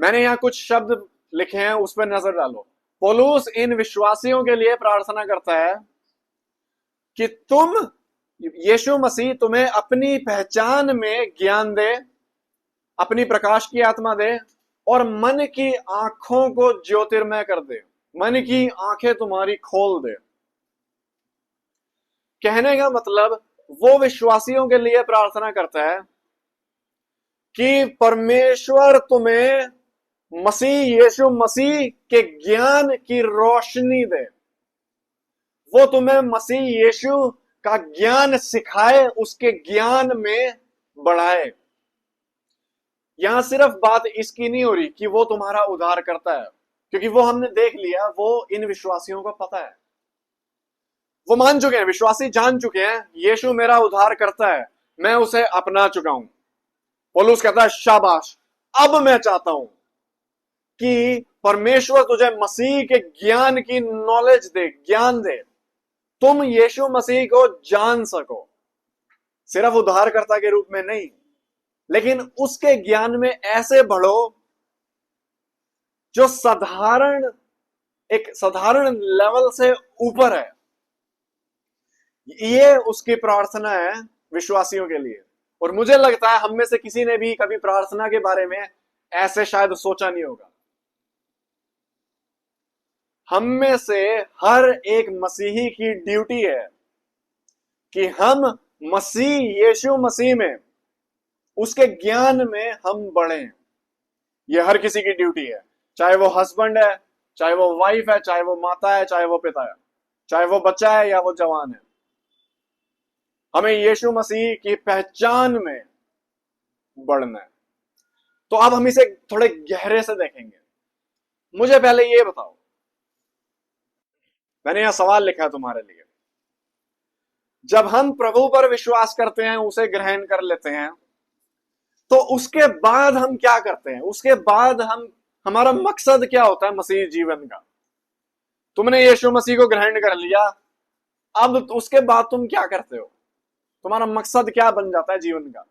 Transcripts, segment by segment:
मैंने यहाँ कुछ शब्द लिखे हैं, उस पर नजर डालो। पौलुस इन विश्वासियों के लिए प्रार्थना करता है कि यीशु मसीह तुम्हें अपनी पहचान में ज्ञान दे, अपनी प्रकाश की आत्मा दे और मन की आंखों को ज्योतिर्मय कर दे, मन की आंखें तुम्हारी खोल दे। कहने का मतलब वो विश्वासियों के लिए प्रार्थना करता है कि परमेश्वर तुम्हें यीशु मसीह के ज्ञान की रोशनी दे, वो तुम्हें मसीह यीशु का ज्ञान सिखाए, उसके ज्ञान में बढ़ाए। यहां सिर्फ बात इसकी नहीं हो रही कि वो तुम्हारा उद्धार करता है, क्योंकि वो हमने देख लिया, वो इन विश्वासियों को पता है, वो मान चुके हैं, विश्वासी जान चुके हैं यीशु मेरा उद्धार करता है, मैं उसे अपना चुका हूं। पौलुस कहता है शाबाश, अब मैं चाहता हूं कि परमेश्वर तुझे मसीह के ज्ञान की नॉलेज दे, ज्ञान दे, तुम यीशु मसीह को जान सको, सिर्फ उद्धारकर्ता के रूप में नहीं, लेकिन उसके ज्ञान में ऐसे बढ़ो जो एक साधारण लेवल से ऊपर है। ये उसकी प्रार्थना है विश्वासियों के लिए। और मुझे लगता है हम में से किसी ने भी कभी प्रार्थना के बारे में ऐसे शायद सोचा नहीं होगा। हम में से हर एक मसीही की ड्यूटी है कि हम यीशु मसीह में, उसके ज्ञान में हम बढ़ें। ये हर किसी की ड्यूटी है, चाहे वो हस्बैंड है, चाहे वो वाइफ है, चाहे वो माता है, चाहे वो पिता है, चाहे वो बच्चा है या वो जवान है। हमें यीशु मसीह की पहचान में बढ़ना है। तो अब हम इसे थोड़े गहरे से देखेंगे। मुझे पहले ये बताओ, मैंने यह सवाल लिखा है तुम्हारे लिए, जब हम प्रभु पर विश्वास करते हैं, उसे ग्रहण कर लेते हैं, तो उसके बाद हम क्या करते हैं? उसके बाद हमारा मकसद क्या होता है मसीह जीवन का? तुमने यीशु मसीह को ग्रहण कर लिया, अब उसके बाद तुम क्या करते हो? तुम्हारा मकसद क्या बन जाता है जीवन का?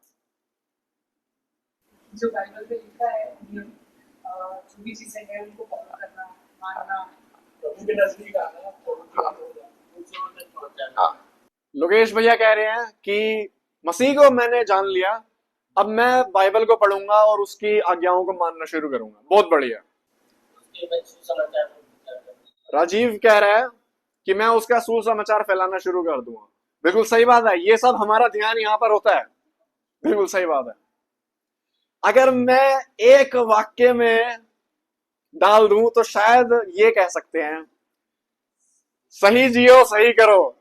जो बाइबल में लिखा है, जो भी चीजें हैं उनको फॉलो करना, मानना, प्रभु के नजदीक आना, हाँ। लोकेश भैया कह रहे हैं कि मसीह को मैंने जान लिया, अब मैं बाइबल को पढ़ूंगा और उसकी आज्ञाओं को मानना शुरू करूंगा। बहुत बढ़िया। राजीव कह रहा है कि मैं उसका सुसमाचार फैलाना शुरू कर दूंगा। बिल्कुल सही बात है, ये सब हमारा ध्यान यहां पर होता है। बिल्कुल सही बात है। अगर मैं एक वाक्य में डाल दूं तो शायद ये कह सकते हैं, सही जियो सही करो।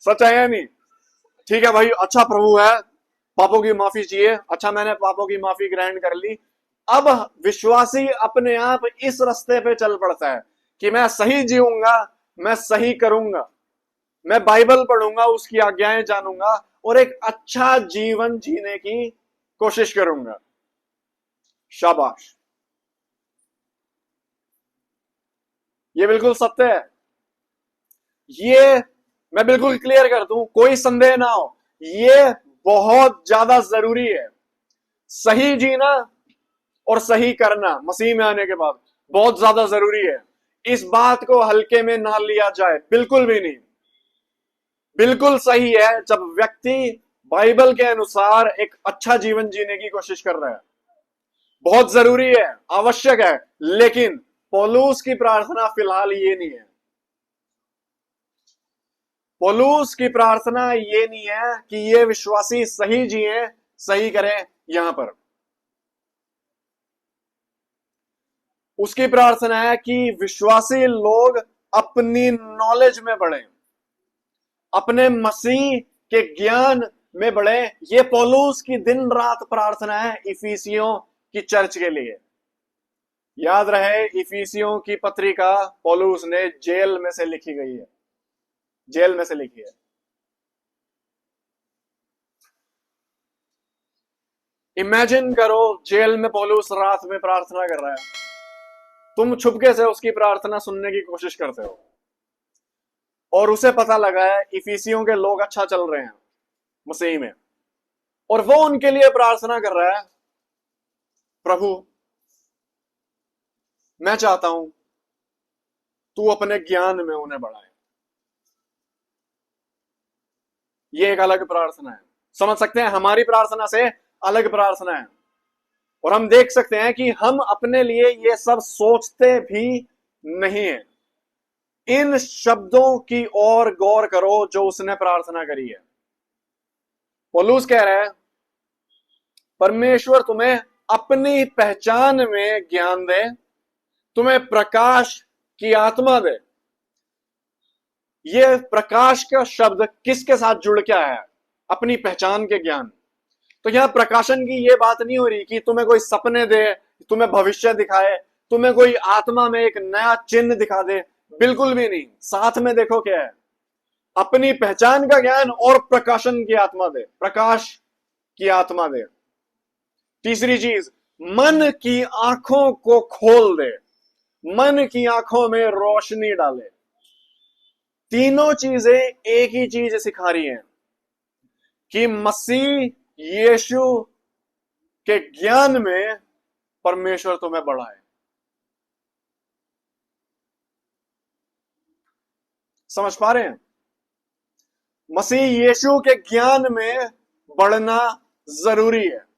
सच है या नहीं? ठीक है भाई, अच्छा प्रभु है, पापों की माफी चाहिए, अच्छा मैंने पापों की माफी ग्रहण कर ली। अब विश्वासी अपने आप इस रास्ते पे चल पड़ता है कि मैं सही जीऊंगा, मैं सही करूंगा, मैं बाइबल पढ़ूंगा, उसकी आज्ञाएं जानूंगा और एक अच्छा जीवन जीने की कोशिश करूंगा। शाबाश, ये बिल्कुल सत्य है। ये मैं बिल्कुल क्लियर कर दूं, कोई संदेह ना हो, ये बहुत ज्यादा जरूरी है। सही जीना और सही करना मसीह में आने के बाद बहुत ज्यादा जरूरी है। इस बात को हल्के में ना लिया जाए, बिल्कुल भी नहीं। बिल्कुल सही है जब व्यक्ति बाइबल के अनुसार एक अच्छा जीवन जीने की कोशिश कर रहा है, बहुत जरूरी है, आवश्यक है। लेकिन पौलुस की प्रार्थना फिलहाल ये नहीं है। पौलुस की प्रार्थना ये नहीं है कि ये विश्वासी सही जिए, सही करें। यहां पर उसकी प्रार्थना है कि विश्वासी लोग अपनी नॉलेज में बढ़े, अपने मसीह के ज्ञान में बढ़े। ये पौलुस की दिन रात प्रार्थना है इफिसियों की चर्च के लिए। याद रहे, इफिसियों की पत्रिका पौलुस ने जेल में से लिखी गई है, जेल में से लिखी है। इमेजिन करो, जेल में पौलुस रात में प्रार्थना कर रहा है, तुम छुपके से उसकी प्रार्थना सुनने की कोशिश करते हो, और उसे पता लगा है इफिसियों के लोग अच्छा चल रहे हैं मसीह में, और वो उनके लिए प्रार्थना कर रहा है। प्रभु मैं चाहता हूं तू अपने ज्ञान में उन्हें बढ़ाए। ये एक अलग प्रार्थना है। समझ सकते हैं, हमारी प्रार्थना से अलग प्रार्थना है। और हम देख सकते हैं कि हम अपने लिए ये सब सोचते भी नहीं है। इन शब्दों की ओर गौर करो जो उसने प्रार्थना करी है। पौलुस कह रहा है, परमेश्वर तुम्हें अपनी पहचान में ज्ञान दे, तुम्हें प्रकाश की आत्मा दे। ये प्रकाश का शब्द किसके साथ जुड़ के आया है? अपनी पहचान के ज्ञान। तो यहां प्रकाशन की ये बात नहीं हो रही कि तुम्हें कोई सपने दे, तुम्हें भविष्य दिखाए, तुम्हें कोई आत्मा में एक नया चिन्ह दिखा दे, बिल्कुल भी नहीं। साथ में देखो क्या है, अपनी पहचान का ज्ञान और प्रकाशन की आत्मा दे, प्रकाश की आत्मा दे। तीसरी चीज, मन की आंखों को खोल दे, मन की आंखों में रोशनी डाले। तीनों चीजें एक ही चीज सिखा रही हैं कि मसीह यीशु के ज्ञान में परमेश्वर तुम्हें बढ़ाए। समझ पा रहे हैं? मसीह यीशु के ज्ञान में बढ़ना जरूरी है।